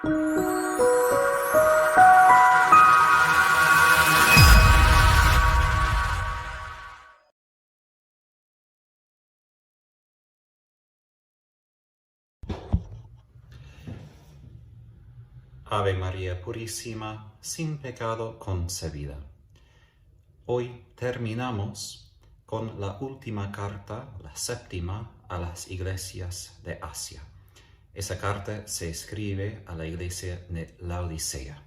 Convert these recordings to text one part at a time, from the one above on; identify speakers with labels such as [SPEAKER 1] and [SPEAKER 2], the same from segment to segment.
[SPEAKER 1] Ave María Purísima, sin pecado concebida. Hoy terminamos con la última carta, la séptima, a las iglesias de Asia. Esa carta se escribe a la iglesia de Laodicea.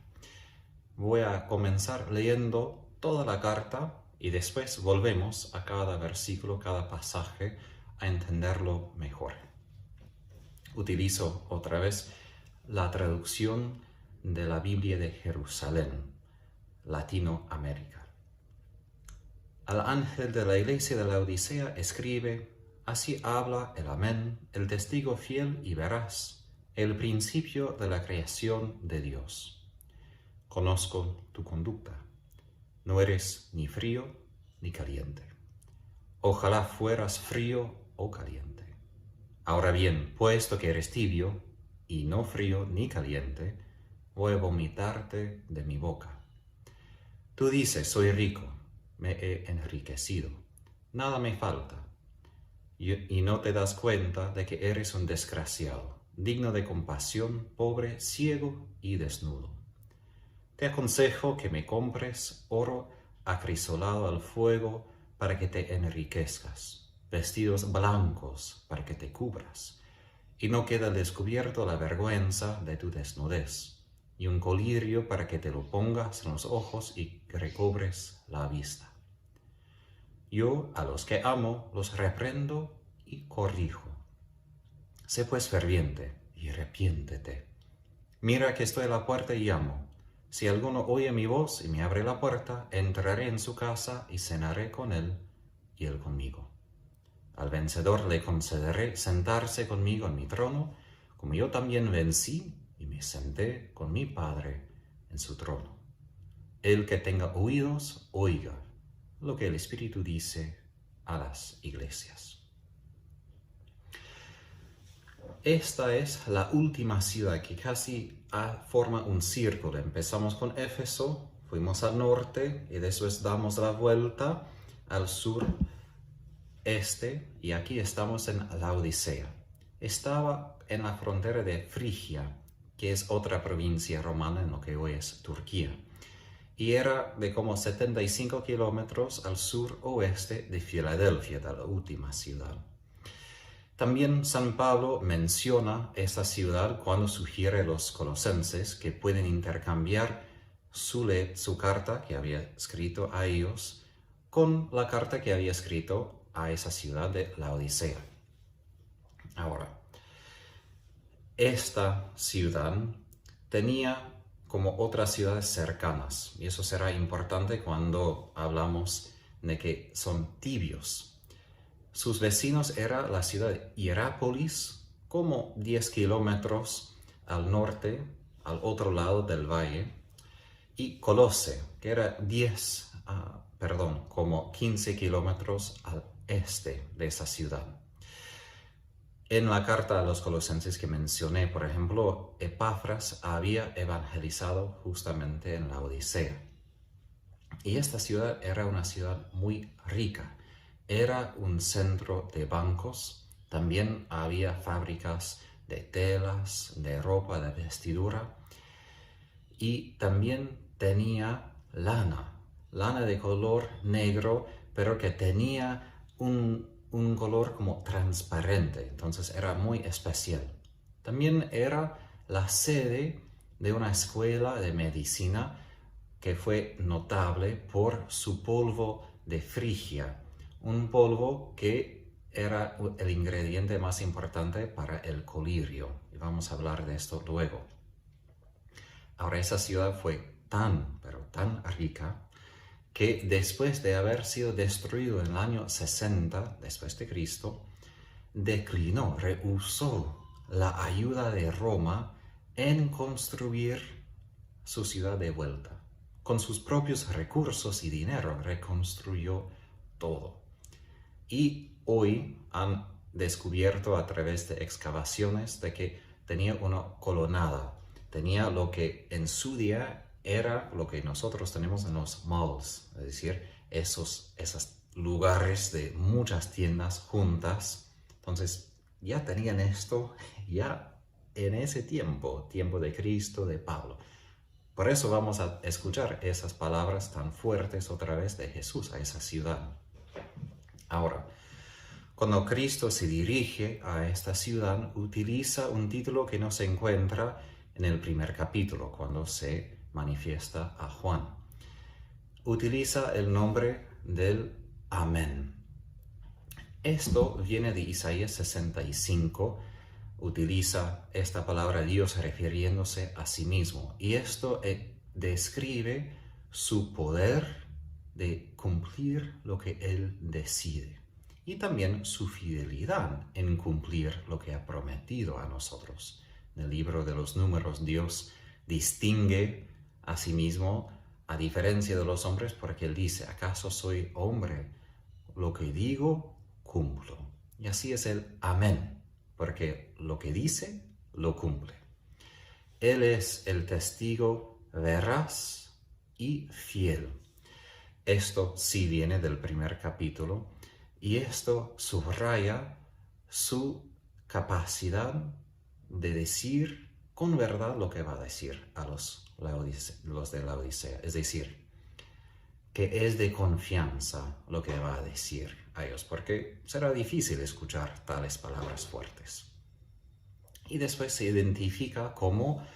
[SPEAKER 1] Voy a comenzar leyendo toda la carta y después volvemos a cada versículo, cada pasaje, a entenderlo mejor. Utilizo otra vez la traducción de la Biblia de Jerusalén, Latinoamérica. Al ángel de la iglesia de la Odisea escribe: así habla el Amén, el testigo fiel y veraz, el principio de la creación de Dios. Conozco tu conducta. No eres ni frío ni caliente. Ojalá fueras frío o caliente. Ahora bien, puesto que eres tibio y no frío ni caliente, voy a vomitarte de mi boca. Tú dices: soy rico, me he enriquecido, nada me falta. Y no te das cuenta de que eres un desgraciado, digno de compasión, pobre, ciego y desnudo. Te aconsejo que me compres oro acrisolado al fuego para que te enriquezcas, vestidos blancos para que te cubras, y no quede al descubierto la vergüenza de tu desnudez, y un colirio para que te lo pongas en los ojos y recobres la vista. Yo a los que amo los reprendo y corrijo. Sé pues ferviente y arrepiéntete. Mira que estoy a la puerta y llamo. Si alguno oye mi voz y me abre la puerta, entraré en su casa y cenaré con él y él conmigo. Al vencedor le concederé sentarse conmigo en mi trono, como yo también vencí y me senté con mi Padre en su trono. El que tenga oídos, oiga lo que el Espíritu dice a las iglesias. Esta es la última ciudad que casi forma un círculo. Empezamos con Éfeso, fuimos al norte y después damos la vuelta al sur este, y aquí estamos en Laodicea. Estaba en la frontera de Frigia, que es otra provincia romana en lo que hoy es Turquía, y era de como 75 kilómetros al sur-oeste de Filadelfia, de la última ciudad. También San Pablo menciona esta ciudad cuando sugiere a los colosenses que pueden intercambiar su carta que había escrito a ellos con la carta que había escrito a esa ciudad de Laodicea. Ahora, esta ciudad tenía como otras ciudades cercanas, y eso será importante cuando hablamos de que son tibios. Sus vecinos era la ciudad de Hierápolis, como 10 kilómetros al norte, al otro lado del valle, y Colose, que era como 15 kilómetros al este de esa ciudad. En la carta a los colosenses que mencioné, por ejemplo, Epafras había evangelizado justamente en la Odisea. Y esta ciudad era una ciudad muy rica. Era un centro de bancos. También había fábricas de telas, de ropa, de vestidura. Y también tenía lana de color negro, pero que tenía un color como transparente, entonces era muy especial. También era la sede de una escuela de medicina que fue notable por su polvo de Frigia, un polvo que era el ingrediente más importante para el colirio, y vamos a hablar de esto luego. Ahora, esa ciudad fue tan rica que después de haber sido destruido en el año 60 después de Cristo, rehusó la ayuda de Roma en construir su ciudad de vuelta. Con sus propios recursos y dinero reconstruyó todo. Y hoy han descubierto a través de excavaciones de que tenía una colonnada, tenía lo que en su día era lo que nosotros tenemos en los malls, es decir, esos lugares de muchas tiendas juntas. Entonces ya tenían esto ya en ese tiempo de Cristo, de Pablo. Por eso vamos a escuchar esas palabras tan fuertes otra vez de Jesús a esa ciudad. Ahora, cuando Cristo se dirige a esta ciudad, utiliza un título que no se encuentra en el primer capítulo, cuando se manifiesta a Juan. Utiliza el nombre del Amén. Esto viene de Isaías 65, utiliza esta palabra Dios refiriéndose a sí mismo. Y esto describe su poder de cumplir lo que Él decide. Y también su fidelidad en cumplir lo que ha prometido a nosotros. En el libro de los Números, Dios distingue a sí mismo a diferencia de los hombres porque Él dice, ¿acaso soy hombre? Lo que digo, cumplo. Y así es el Amén, porque lo que dice, lo cumple. Él es el testigo veraz y fiel. Esto sí viene del primer capítulo y esto subraya su capacidad de decir con verdad lo que va a decir a los de la Odisea. Es decir, que es de confianza lo que va a decir a ellos, porque será difícil escuchar tales palabras fuertes. Y después se identifica como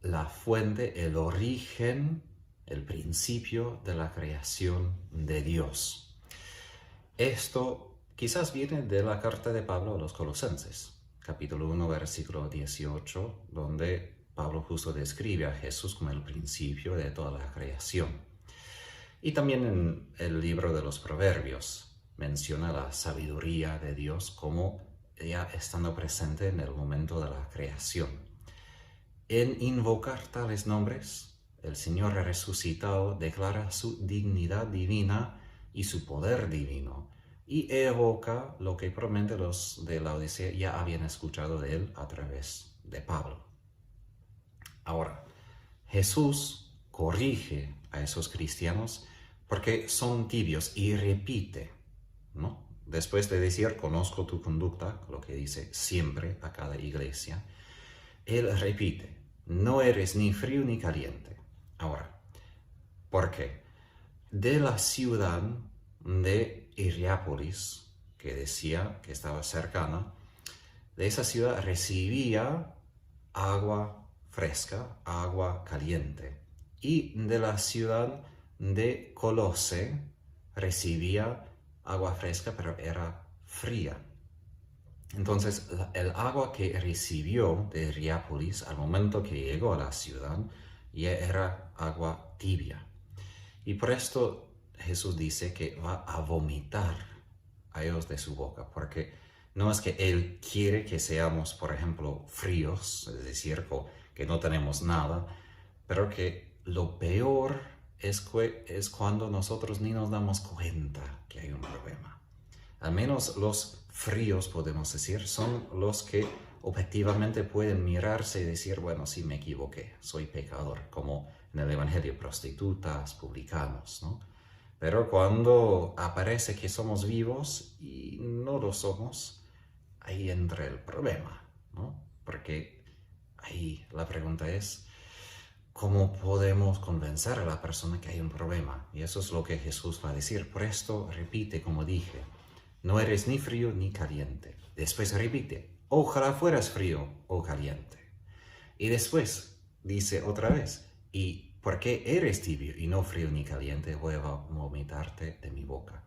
[SPEAKER 1] la fuente, el origen, el principio de la creación de Dios. Esto quizás viene de la carta de Pablo a los Colosenses, capítulo 1, versículo 18, donde Pablo justo describe a Jesús como el principio de toda la creación. Y también en el libro de los Proverbios menciona la sabiduría de Dios como ya estando presente en el momento de la creación. En invocar tales nombres, el Señor resucitado declara su dignidad divina y su poder divino y evoca lo que probablemente los de la Odisea ya habían escuchado de él a través de Pablo. Ahora, Jesús corrige a esos cristianos porque son tibios y repite, ¿no? Después de decir, conozco tu conducta, lo que dice siempre a cada iglesia, Él repite, no eres ni frío ni caliente. Ahora, ¿por qué? De la ciudad de Hierápolis, que decía que estaba cercana, de esa ciudad recibía agua fresca, agua caliente. Y de la ciudad de Colose recibía agua fresca, pero era fría. Entonces, el agua que recibió de Hierápolis al momento que llegó a la ciudad ya era agua tibia. Y por esto Jesús dice que va a vomitar a ellos de su boca, porque no es que Él quiere que seamos, por ejemplo, fríos, es decir, que no tenemos nada, pero que lo peor es cuando nosotros ni nos damos cuenta que hay un problema. Al menos los fríos, podemos decir, son los que objetivamente pueden mirarse y decir, bueno, sí me equivoqué, soy pecador, como en el Evangelio, prostitutas, publicanos, ¿no? Pero cuando aparece que somos vivos y no lo somos, ahí entra el problema, ¿no? Porque ahí la pregunta es, ¿cómo podemos convencer a la persona que hay un problema? Y eso es lo que Jesús va a decir. Por esto repite, como dije, no eres ni frío ni caliente. Después repite, ojalá fueras frío o caliente. Y después dice otra vez, ¿y por qué eres tibio y no frío ni caliente? Voy a vomitarte de mi boca.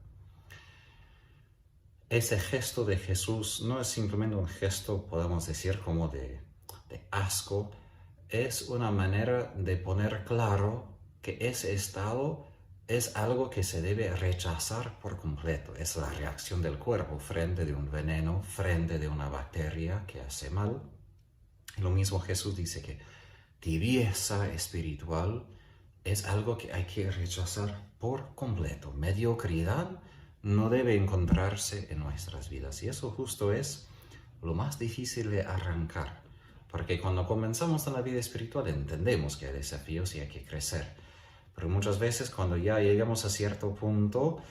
[SPEAKER 1] Ese gesto de Jesús no es simplemente un gesto, podemos decir, como de asco. Es una manera de poner claro que ese estado es algo que se debe rechazar por completo. Es la reacción del cuerpo frente a un veneno, frente a una bacteria que hace mal. Y lo mismo Jesús dice que tibieza espiritual es algo que hay que rechazar por completo. Mediocridad no debe encontrarse en nuestras vidas. Y eso justo es lo más difícil de arrancar. Porque cuando comenzamos en la vida espiritual entendemos que hay desafíos y hay que crecer. Pero muchas veces cuando ya llegamos a cierto punto,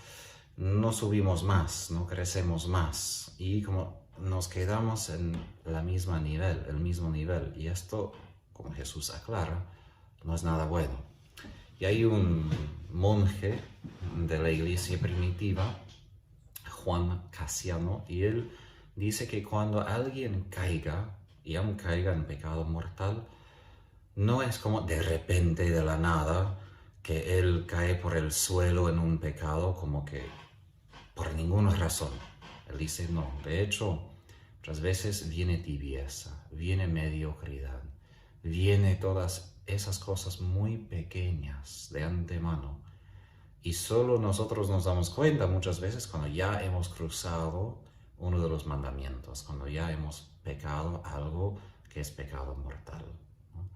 [SPEAKER 1] no subimos más, no crecemos más. Y como nos quedamos en el mismo nivel. Y esto, como Jesús aclara, no es nada bueno. Y hay un monje de la iglesia primitiva, Juan Casiano, y él dice que cuando alguien caiga, y aún caiga en pecado mortal, no es como de repente, de la nada, que él cae por el suelo en un pecado como que por ninguna razón. Él dice no, de hecho, otras veces viene tibieza, viene mediocridad, viene todas esas cosas muy pequeñas de antemano. Y solo nosotros nos damos cuenta muchas veces cuando ya hemos cruzado uno de los mandamientos, cuando ya hemos pecado algo que es pecado mortal, ¿no?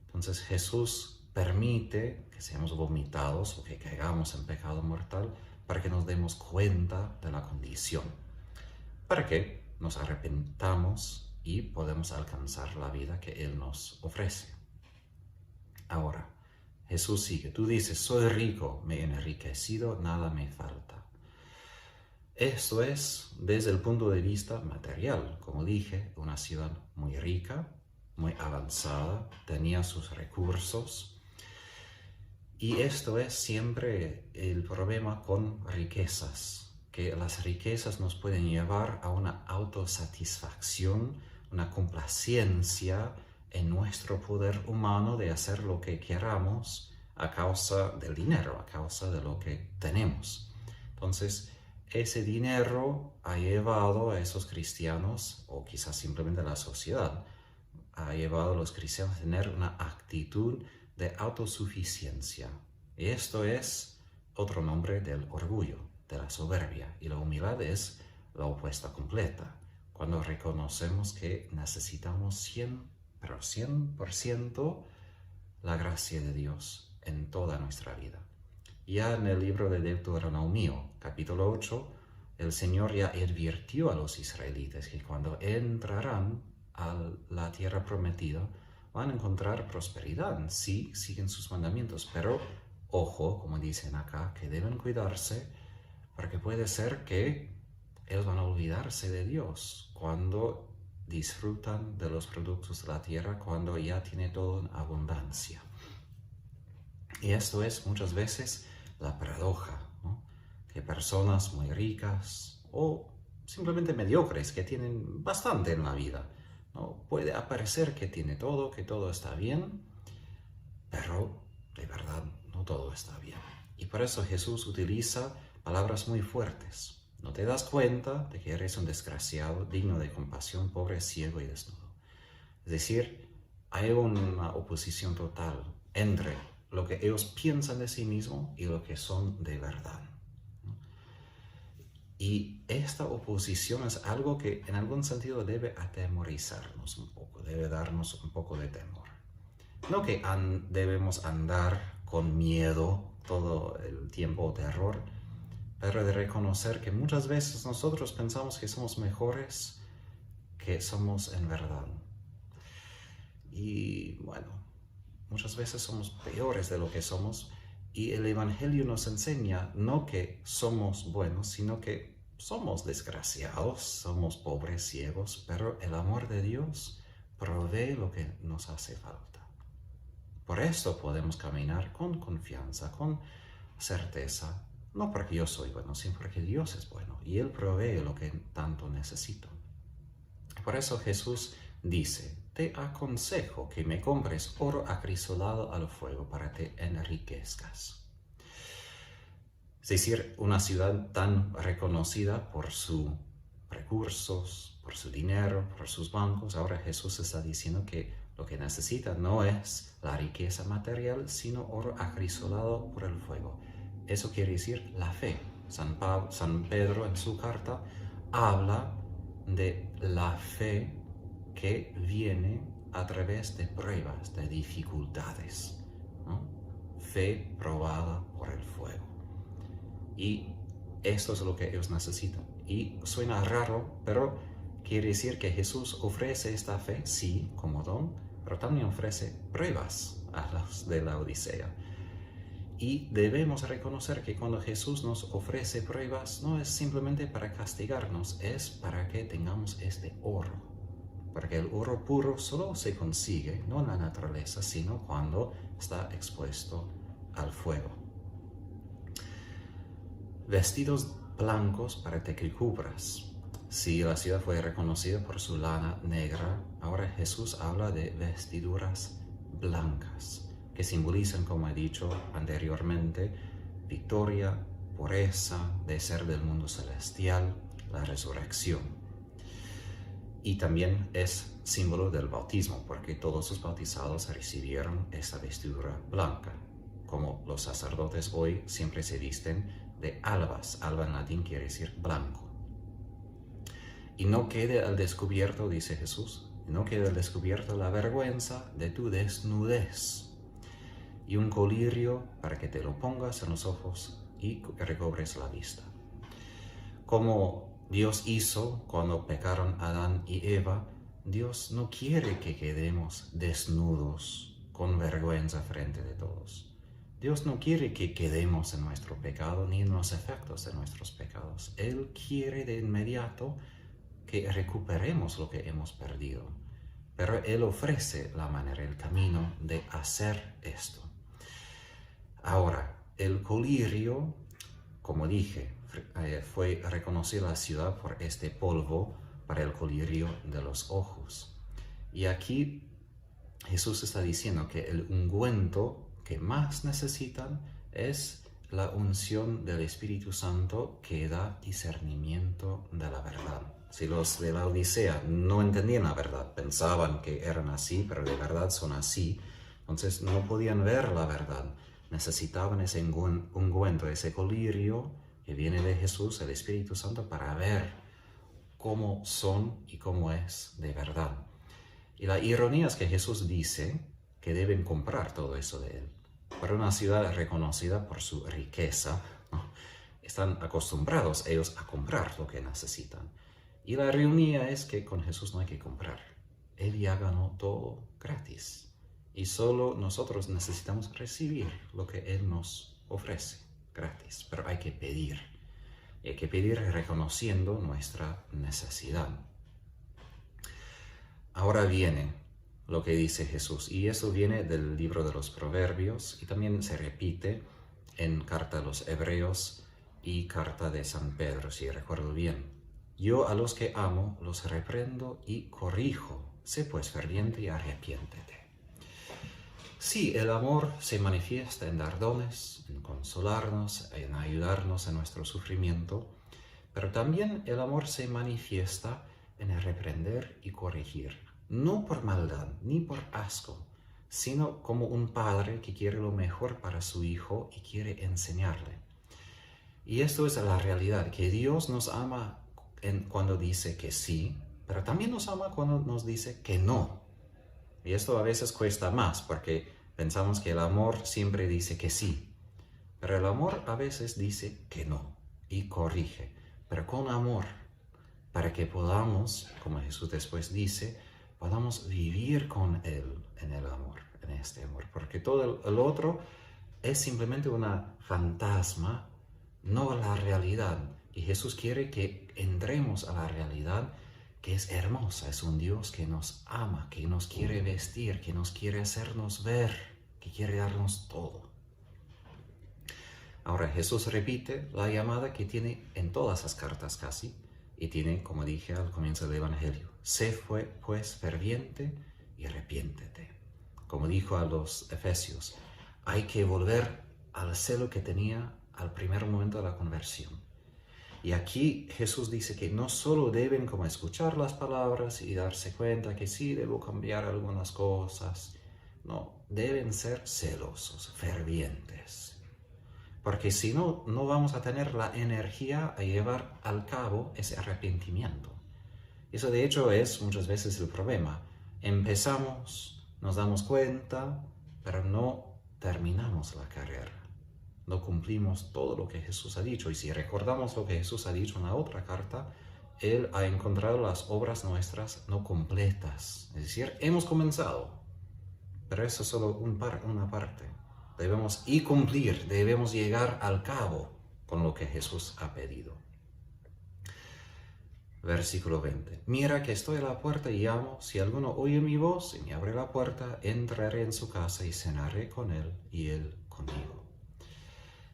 [SPEAKER 1] Entonces Jesús permite que seamos vomitados o que caigamos en pecado mortal para que nos demos cuenta de la condición, para que nos arrepentamos y podemos alcanzar la vida que Él nos ofrece. Ahora, Jesús sigue, tú dices, soy rico, me he enriquecido, nada me falta. Esto es desde el punto de vista material. Como dije, una ciudad muy rica, muy avanzada, tenía sus recursos. Y esto es siempre el problema con riquezas, que las riquezas nos pueden llevar a una autosatisfacción, una complacencia en nuestro poder humano de hacer lo que queramos a causa del dinero, a causa de lo que tenemos. Entonces, ese dinero ha llevado a esos cristianos, o quizás simplemente a la sociedad, ha llevado a los cristianos a tener una actitud de autosuficiencia. Y esto es otro nombre del orgullo, de la soberbia. Y la humildad es la opuesta completa, cuando reconocemos que necesitamos 100% la gracia de Dios en toda nuestra vida. Ya en el libro de Deuteronomio, capítulo 8, el Señor ya advirtió a los israelitas que cuando entrarán a la tierra prometida, van a encontrar prosperidad si siguen sus mandamientos. Pero, ojo, como dicen acá, que deben cuidarse, porque puede ser que ellos van a olvidarse de Dios cuando disfrutan de los productos de la tierra, cuando ya tiene todo en abundancia. Y esto es muchas veces la paradoja, ¿no? Que personas muy ricas o simplemente mediocres, que tienen bastante en la vida, ¿no? Puede parecer que tiene todo, que todo está bien, pero de verdad no todo está bien. Y por eso Jesús utiliza palabras muy fuertes. No te das cuenta de que eres un desgraciado, digno de compasión, pobre, ciego y desnudo. Es decir, hay una oposición total entre lo que ellos piensan de sí mismos y lo que son de verdad, ¿no? Y esta oposición es algo que en algún sentido debe atemorizarnos un poco, debe darnos un poco de temor. No que debemos andar con miedo todo el tiempo o terror, pero de reconocer que muchas veces nosotros pensamos que somos mejores que somos en verdad. Y bueno, muchas veces somos peores de lo que somos, y el Evangelio nos enseña no que somos buenos, sino que somos desgraciados, somos pobres, ciegos, pero el amor de Dios provee lo que nos hace falta. Por esto podemos caminar con confianza, con certeza, no porque yo soy bueno, sino porque Dios es bueno y Él provee lo que tanto necesito. Por eso Jesús dice, te aconsejo que me compres oro acrisolado al fuego para que te enriquezcas. Es decir, una ciudad tan reconocida por sus recursos, por su dinero, por sus bancos, ahora Jesús está diciendo que lo que necesita no es la riqueza material, sino oro acrisolado por el fuego. Eso quiere decir la fe. San Pedro en su carta habla de la fe que viene a través de pruebas, de dificultades, ¿no? Fe probada por el fuego. Y esto es lo que ellos necesitan. Y suena raro, pero quiere decir que Jesús ofrece esta fe, sí, como don, pero también ofrece pruebas a los de la Odisea. Y debemos reconocer que cuando Jesús nos ofrece pruebas, no es simplemente para castigarnos, es para que tengamos este oro. Porque el oro puro solo se consigue, no en la naturaleza, sino cuando está expuesto al fuego. Vestidos blancos para que te cubras. Si la ciudad fue reconocida por su lana negra, ahora Jesús habla de vestiduras blancas, que simbolizan, como he dicho anteriormente, victoria, pureza, de ser del mundo celestial, la resurrección. Y también es símbolo del bautismo, porque todos los bautizados recibieron esa vestidura blanca, como los sacerdotes hoy siempre se visten de albas. Alba en latín quiere decir blanco. Y no quede al descubierto, dice Jesús, no quede al descubierto la vergüenza de tu desnudez. Y un colirio para que te lo pongas en los ojos y recobres la vista. Como Dios hizo cuando pecaron Adán y Eva, Dios no quiere que quedemos desnudos, con vergüenza frente de todos. Dios no quiere que quedemos en nuestro pecado ni en los efectos de nuestros pecados. Él quiere de inmediato que recuperemos lo que hemos perdido. Pero Él ofrece la manera, el camino de hacer esto. Ahora, el colirio, como dije, fue reconocida la ciudad por este polvo para el colirio de los ojos. Y aquí Jesús está diciendo que el ungüento que más necesitan es la unción del Espíritu Santo que da discernimiento de la verdad. Si los de la Odisea no entendían la verdad, pensaban que eran así, pero de verdad son así, entonces no podían ver la verdad. Necesitaban ese ungüento, ese colirio que viene de Jesús, el Espíritu Santo, para ver cómo son y cómo es de verdad. Y la ironía es que Jesús dice que deben comprar todo eso de Él. Para una ciudad reconocida por su riqueza, ¿no? Están acostumbrados ellos a comprar lo que necesitan. Y la ironía es que con Jesús no hay que comprar. Él ya ganó todo gratis. Y solo nosotros necesitamos recibir lo que Él nos ofrece gratis. Pero hay que pedir. Hay que pedir reconociendo nuestra necesidad. Ahora viene lo que dice Jesús. Y eso viene del libro de los Proverbios. Y también se repite en Carta a los Hebreos y Carta de San Pedro, si recuerdo bien. Yo a los que amo los reprendo y corrijo. Sé pues ferviente y arrepiéntete. Sí, el amor se manifiesta en dar dones, en consolarnos, en ayudarnos en nuestro sufrimiento, pero también el amor se manifiesta en el reprender y corregir, no por maldad ni por asco, sino como un padre que quiere lo mejor para su hijo y quiere enseñarle. Y esto es la realidad, que Dios nos ama cuando dice que sí, pero también nos ama cuando nos dice que no. Y esto a veces cuesta más porque pensamos que el amor siempre dice que sí, pero el amor a veces dice que no y corrige, pero con amor, para que podamos, como Jesús después dice, podamos vivir con Él en el amor, en este amor, porque todo el otro es simplemente una fantasma, no la realidad. Y Jesús quiere que entremos a la realidad que es hermosa, es un Dios que nos ama, que nos quiere vestir, que nos quiere hacernos ver, que quiere darnos todo. Ahora Jesús repite la llamada que tiene en todas las cartas casi, y tiene, como dije al comienzo del Evangelio, sé pues ferviente y arrepiéntete. Como dijo a los Efesios, hay que volver al celo que tenía al primer momento de la conversión. Y aquí Jesús dice que no solo deben como escuchar las palabras y darse cuenta que sí, debo cambiar algunas cosas. No, deben ser celosos, fervientes. Porque si no, no vamos a tener la energía a llevar al cabo ese arrepentimiento. Eso de hecho es muchas veces el problema. Empezamos, nos damos cuenta, pero no terminamos la carrera. No cumplimos todo lo que Jesús ha dicho. Y si recordamos lo que Jesús ha dicho en la otra carta, Él ha encontrado las obras nuestras no completas. Es decir, hemos comenzado, pero eso es solo una parte. Debemos cumplir, debemos llegar al cabo con lo que Jesús ha pedido. Versículo 20. Mira que estoy a la puerta y llamo. Si alguno oye mi voz y me abre la puerta, entraré en su casa y cenaré con él y él conmigo.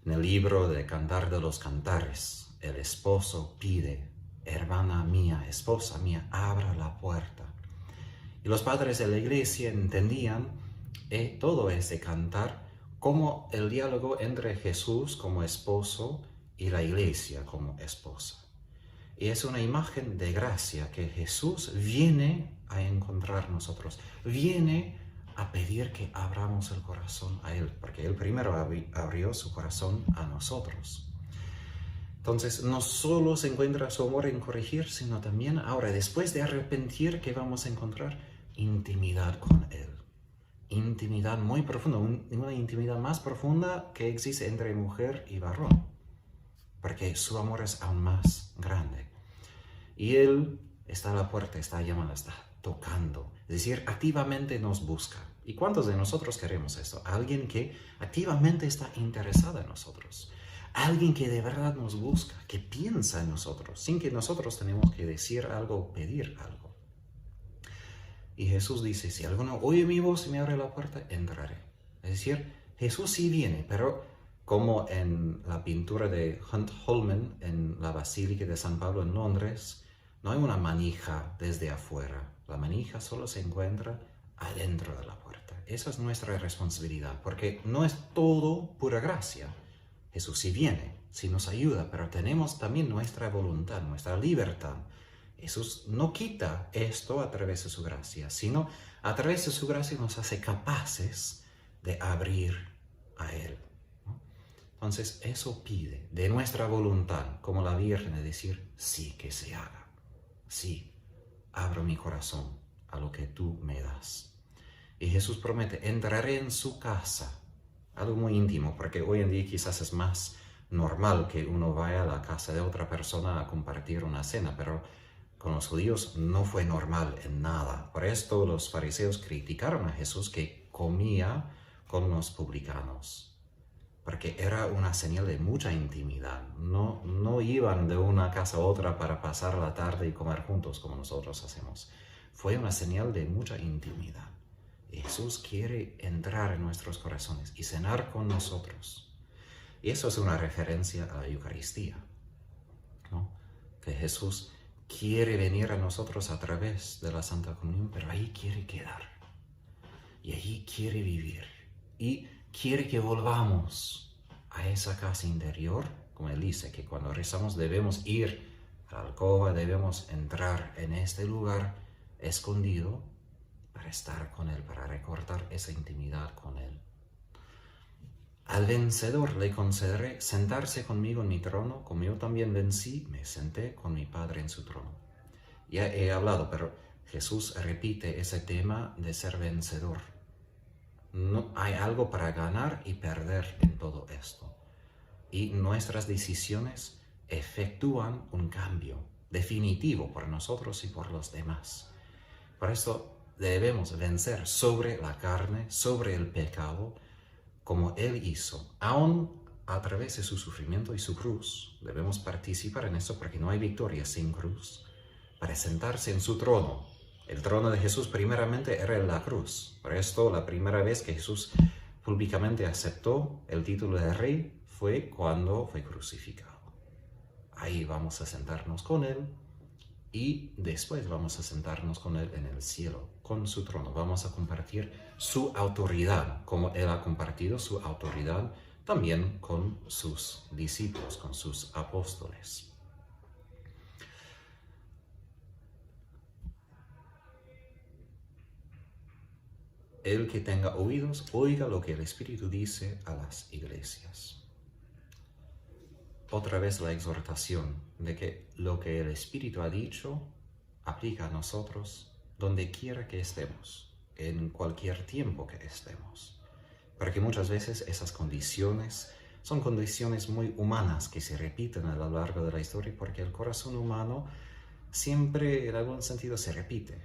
[SPEAKER 1] En el libro de Cantar de los Cantares, el esposo pide: hermana mía, esposa mía, abra la puerta. Y los padres de la iglesia entendían todo ese cantar como el diálogo entre Jesús como esposo y la iglesia como esposa. Y es una imagen de gracia que Jesús viene a encontrar nosotros, viene a pedir que abramos el corazón a Él, porque Él primero abrió su corazón a nosotros. Entonces, no solo se encuentra su amor en corregir, sino también ahora, después de arrepentir, que vamos a encontrar intimidad con Él. Intimidad muy profunda, una intimidad más profunda que existe entre mujer y varón, porque su amor es aún más grande. Y Él está a la puerta, está llamando, está tocando, es decir, activamente nos busca. ¿Y cuántos de nosotros queremos esto? Alguien que activamente está interesado en nosotros. Alguien que de verdad nos busca, que piensa en nosotros, sin que nosotros tenemos que decir algo o pedir algo. Y Jesús dice: si alguno oye mi voz y me abre la puerta, entraré. Es decir, Jesús sí viene, pero como en la pintura de Hunt Holman en la Basílica de San Pablo en Londres, no hay una manija desde afuera. La manija solo se encuentra adentro de la puerta. Esa es nuestra responsabilidad, porque no es todo pura gracia. Jesús sí viene, sí nos ayuda, pero tenemos también nuestra voluntad, nuestra libertad. Jesús no quita esto a través de su gracia, sino a través de su gracia nos hace capaces de abrir a Él. Entonces eso pide de nuestra voluntad, como la Virgen, de decir: sí, que se haga. Sí, abro mi corazón a lo que tú me das. Y Jesús promete: entraré en su casa. Algo muy íntimo, porque hoy en día quizás es más normal que uno vaya a la casa de otra persona a compartir una cena, pero con los judíos no fue normal en nada. Por esto los fariseos criticaron a Jesús que comía con los publicanos, porque era una señal de mucha intimidad. No iban de una casa a otra para pasar la tarde y comer juntos como nosotros hacemos. Fue una señal de mucha intimidad. Y Jesús quiere entrar en nuestros corazones y cenar con nosotros. Y eso es una referencia a la Eucaristía, ¿no? Que Jesús quiere venir a nosotros a través de la Santa Comunión, pero ahí quiere quedar. Y allí quiere vivir. Y quiere que volvamos a esa casa interior, como Él dice, que cuando rezamos debemos ir a la alcoba, debemos entrar en este lugar escondido para estar con Él, para recordar esa intimidad con Él. Al vencedor le concederé sentarse conmigo en mi trono, como yo también vencí, me senté con mi Padre en su trono. Ya he hablado, pero Jesús repite ese tema de ser vencedor. No hay algo para ganar y perder en todo esto. Y nuestras decisiones efectúan un cambio definitivo por nosotros y por los demás. Por esto debemos vencer sobre la carne, sobre el pecado, como Él hizo, aún a través de su sufrimiento y su cruz. Debemos participar en eso, porque no hay victoria sin cruz, para sentarse en su trono. El trono de Jesús primeramente era la cruz. Por esto, la primera vez que Jesús públicamente aceptó el título de rey fue cuando fue crucificado. Ahí vamos a sentarnos con Él y después vamos a sentarnos con Él en el cielo, con su trono. Vamos a compartir su autoridad, como Él ha compartido su autoridad también con sus discípulos, con sus apóstoles. El que tenga oídos, oiga lo que el Espíritu dice a las iglesias. Otra vez la exhortación de que lo que el Espíritu ha dicho aplica a nosotros donde quiera que estemos, en cualquier tiempo que estemos. Porque muchas veces esas condiciones son condiciones muy humanas que se repiten a lo largo de la historia, porque el corazón humano siempre en algún sentido se repite.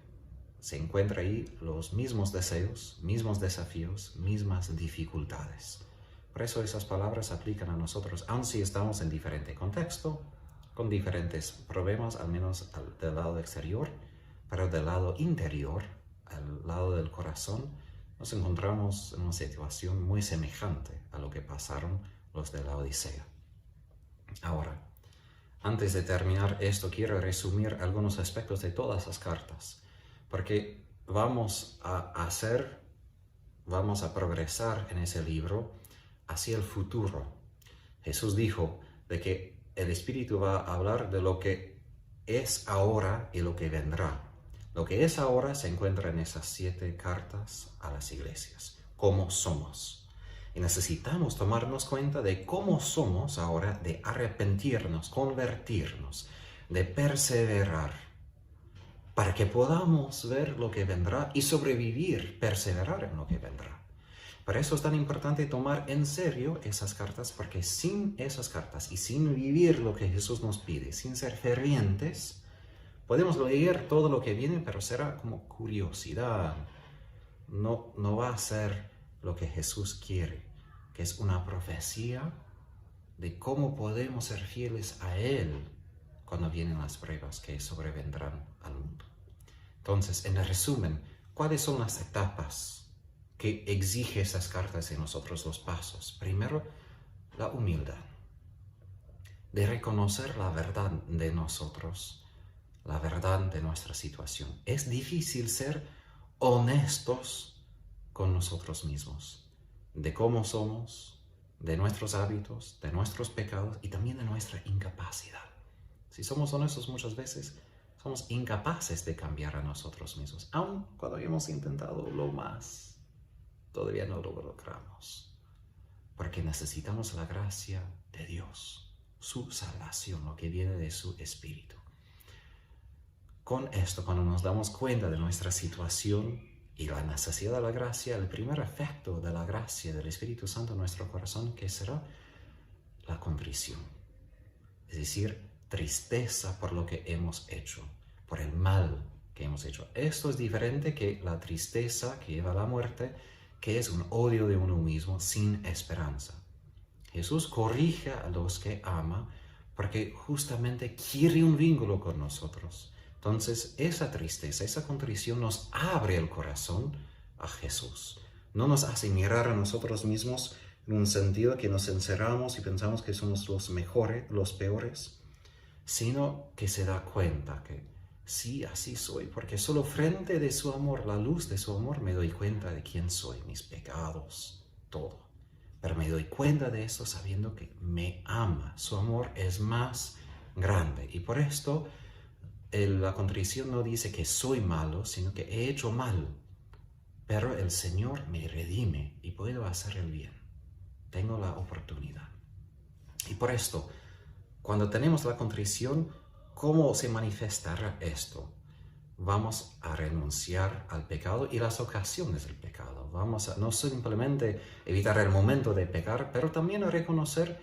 [SPEAKER 1] Se encuentra ahí los mismos deseos, mismos desafíos, mismas dificultades. Por eso esas palabras aplican a nosotros, aun si estamos en diferente contexto, con diferentes problemas, al menos del lado exterior, pero del lado interior, al lado del corazón, nos encontramos en una situación muy semejante a lo que pasaron los de la Odisea. Ahora, antes de terminar esto, quiero resumir algunos aspectos de todas las cartas, porque vamos a progresar en ese libro hacia el futuro. Jesús dijo de que el Espíritu va a hablar de lo que es ahora y lo que vendrá. Lo que es ahora se encuentra en esas 7 cartas a las iglesias. ¿Cómo somos? Y necesitamos tomarnos cuenta de cómo somos ahora, de arrepentirnos, convertirnos, de perseverar, para que podamos ver lo que vendrá y sobrevivir, perseverar en lo que vendrá. Por eso es tan importante tomar en serio esas cartas, porque sin esas cartas y sin vivir lo que Jesús nos pide, sin ser fervientes, podemos leer todo lo que viene, pero será como curiosidad. No va a ser lo que Jesús quiere, que es una profecía de cómo podemos ser fieles a Él cuando vienen las pruebas que sobrevendrán al mundo. Entonces, en resumen, ¿cuáles son las etapas que exige esas cartas en nosotros, los pasos? Primero, la humildad, de reconocer la verdad de nosotros, la verdad de nuestra situación. Es difícil ser honestos con nosotros mismos, de cómo somos, de nuestros hábitos, de nuestros pecados y también de nuestra incapacidad. Si somos honestos muchas veces, somos incapaces de cambiar a nosotros mismos, aun cuando hemos intentado lo más. Todavía no lo logramos, porque necesitamos la gracia de Dios, su salvación, lo que viene de su Espíritu. Con esto, cuando nos damos cuenta de nuestra situación y la necesidad de la gracia, el primer efecto de la gracia del Espíritu Santo en nuestro corazón, que será la contrición, es decir, tristeza por lo que hemos hecho, por el mal que hemos hecho. Esto es diferente que la tristeza que lleva a la muerte, que es un odio de uno mismo sin esperanza. Jesús corrige a los que ama porque justamente quiere un vínculo con nosotros. Entonces, esa tristeza, esa contrición nos abre el corazón a Jesús. No nos hace mirar a nosotros mismos en un sentido que nos encerramos y pensamos que somos los mejores, los peores, sino que se da cuenta que sí, así soy, porque solo frente de su amor, la luz de su amor, me doy cuenta de quién soy, mis pecados, todo. Pero me doy cuenta de eso sabiendo que me ama. Su amor es más grande. Y por esto la contrición no dice que soy malo, sino que he hecho mal. Pero el Señor me redime y puedo hacer el bien. Tengo la oportunidad. Y por esto, cuando tenemos la contrición, ¿cómo se manifestará esto? Vamos a renunciar al pecado y las ocasiones del pecado. Vamos a no simplemente evitar el momento de pecar, pero también a reconocer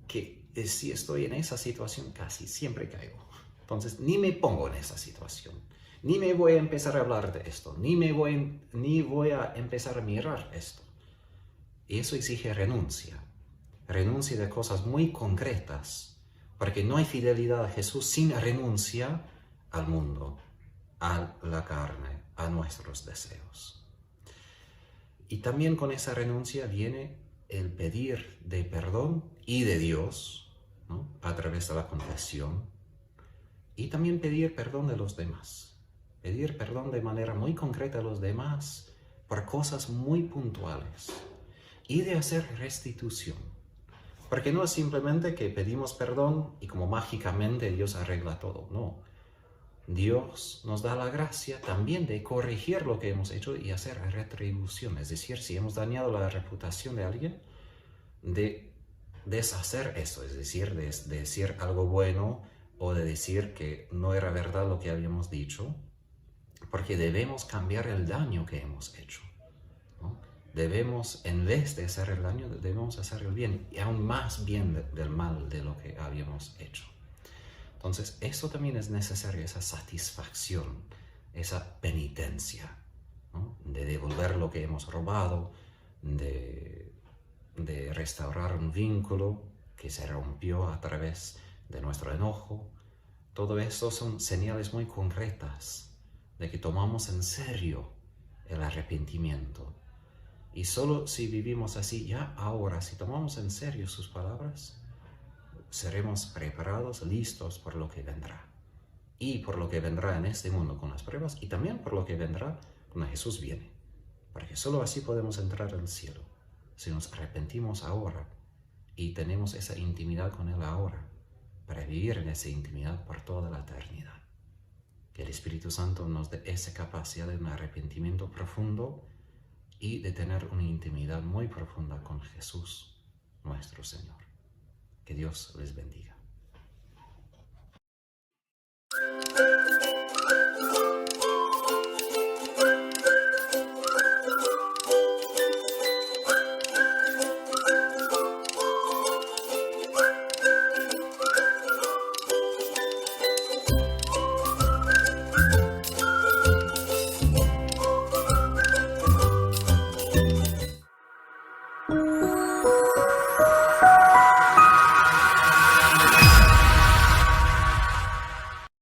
[SPEAKER 1] que si estoy en esa situación, casi siempre caigo. Entonces, ni me pongo en esa situación, ni me voy a empezar a hablar de esto, ni voy a empezar a mirar esto. Y eso exige renuncia de cosas muy concretas, porque no hay fidelidad a Jesús sin renuncia al mundo, a la carne, a nuestros deseos. Y también con esa renuncia viene el pedir de perdón y de Dios, ¿no?, a través de la confesión, y también pedir perdón de los demás. Pedir perdón de manera muy concreta a los demás por cosas muy puntuales. Y de hacer restitución. Porque no es simplemente que pedimos perdón y como mágicamente Dios arregla todo. No. Dios nos da la gracia también de corregir lo que hemos hecho y hacer retribución. Es decir, si hemos dañado la reputación de alguien, de deshacer eso. Es decir, de decir algo bueno o de decir que no era verdad lo que habíamos dicho. Porque debemos cambiar el daño que hemos hecho, ¿no? Debemos, en vez de hacer el daño, debemos hacer el bien, y aún más bien del mal de lo que habíamos hecho. Entonces, eso también es necesario, esa satisfacción, esa penitencia, ¿no? De devolver lo que hemos robado, de restaurar un vínculo que se rompió a través de nuestro enojo. Todo esto son señales muy concretas de que tomamos en serio el arrepentimiento. Y solo si vivimos así ya ahora, si tomamos en serio sus palabras, seremos preparados, listos por lo que vendrá. Y por lo que vendrá en este mundo con las pruebas, y también por lo que vendrá cuando Jesús viene. Porque solo así podemos entrar al cielo, si nos arrepentimos ahora y tenemos esa intimidad con Él ahora, para vivir en esa intimidad por toda la eternidad. Que el Espíritu Santo nos dé esa capacidad de un arrepentimiento profundo y de tener una intimidad muy profunda con Jesús, nuestro Señor. Que Dios les bendiga.